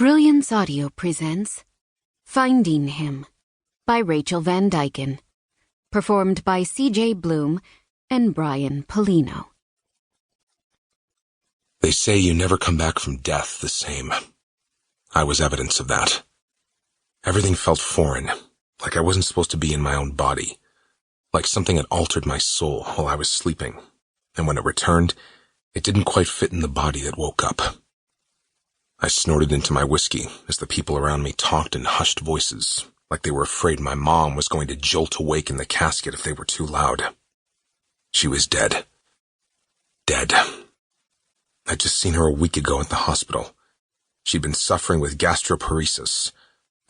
Brilliance Audio presents Finding Him by Rachel Van Dyken, performed by C.J. Bloom and Brian Polino. They say you never come back from death the same. I was evidence of that. Everything felt foreign, like I wasn't supposed to be in my own body, like something had altered my soul while I was sleeping, and when it returned, it didn't quite fit in the body that woke up. I snorted into my whiskey as the people around me talked in hushed voices, like they were afraid my mom was going to jolt awake in the casket if they were too loud. She was dead. Dead. I'd just seen her a week ago at the hospital. She'd been suffering with gastroparesis,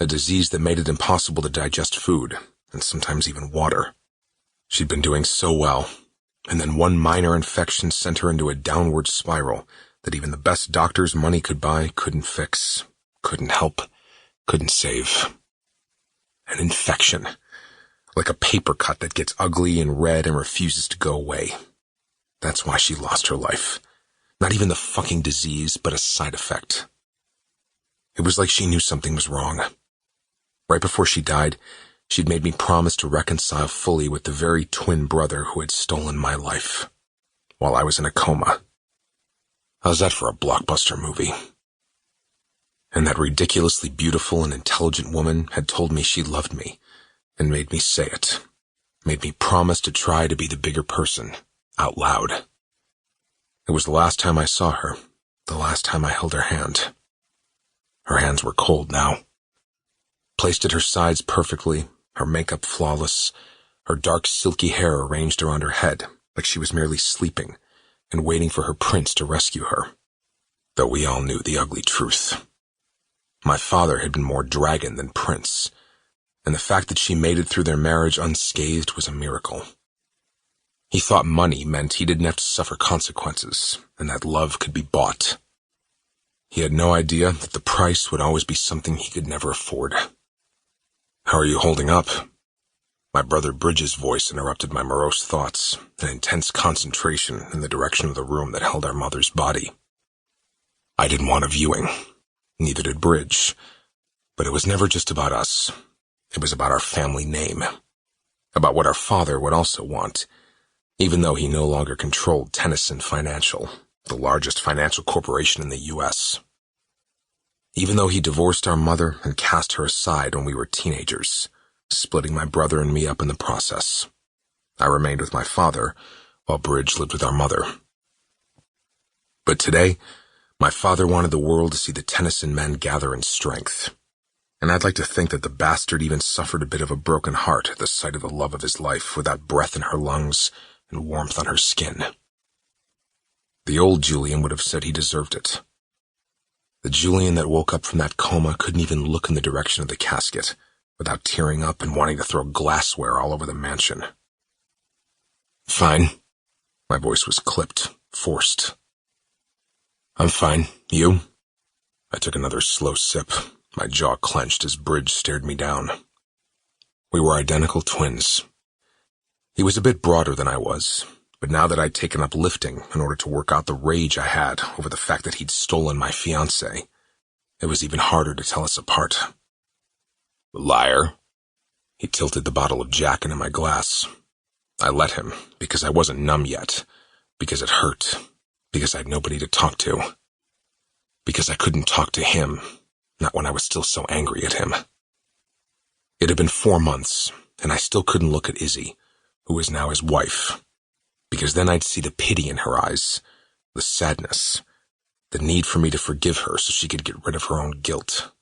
a disease that made it impossible to digest food, and sometimes even water. She'd been doing so well, and then one minor infection sent her into a downward spiral that even the best doctors money could buy couldn't fix, couldn't help, couldn't save. An infection, like a paper cut that gets ugly and red and refuses to go away. That's why she lost her life. Not even the fucking disease, but a side effect. It was like she knew something was wrong. Right before she died, she'd made me promise to reconcile fully with the very twin brother who had stolen my life, while I was in a coma. How's that for a blockbuster movie? And that ridiculously beautiful and intelligent woman had told me she loved me, and made me say it, made me promise to try to be the bigger person, out loud. It was the last time I saw her, the last time I held her hand. Her hands were cold now. Placed at her sides perfectly, her makeup flawless, her dark silky hair arranged around her head, like she was merely sleeping, and waiting for her prince to rescue her. Though we all knew the ugly truth. My father had been more dragon than prince, and the fact that she made it through their marriage unscathed was a miracle. He thought money meant he didn't have to suffer consequences, and that love could be bought. He had no idea that the price would always be something he could never afford. How are you holding up? My brother Bridges' voice interrupted my morose thoughts, an intense concentration in the direction of the room that held our mother's body. I didn't want a viewing. Neither did Bridge. But it was never just about us. It was about our family name. About what our father would also want, even though he no longer controlled Tennyson Financial, the largest financial corporation in the U.S. Even though he divorced our mother and cast her aside when we were teenagers, splitting my brother and me up in the process. I remained with my father, while Bridge lived with our mother. But today, my father wanted the world to see the Tennyson men gather in strength, and I'd like to think that the bastard even suffered a bit of a broken heart at the sight of the love of his life without breath in her lungs and warmth on her skin. The old Julian would have said he deserved it. The Julian that woke up from that coma couldn't even look in the direction of the casket, without tearing up and wanting to throw glassware all over the mansion. Fine. My voice was clipped, forced. I'm fine. You? I took another slow sip, my jaw clenched as Bridge stared me down. We were identical twins. He was a bit broader than I was, but now that I'd taken up lifting in order to work out the rage I had over the fact that he'd stolen my fiancée, it was even harder to tell us apart. Liar. He tilted the bottle of Jack into my glass. I let him, because I wasn't numb yet, because it hurt, because I had nobody to talk to, because I couldn't talk to him, not when I was still so angry at him. It had been 4 months, and I still couldn't look at Izzy, who was now his wife, because then I'd see the pity in her eyes, the sadness, the need for me to forgive her so she could get rid of her own guilt.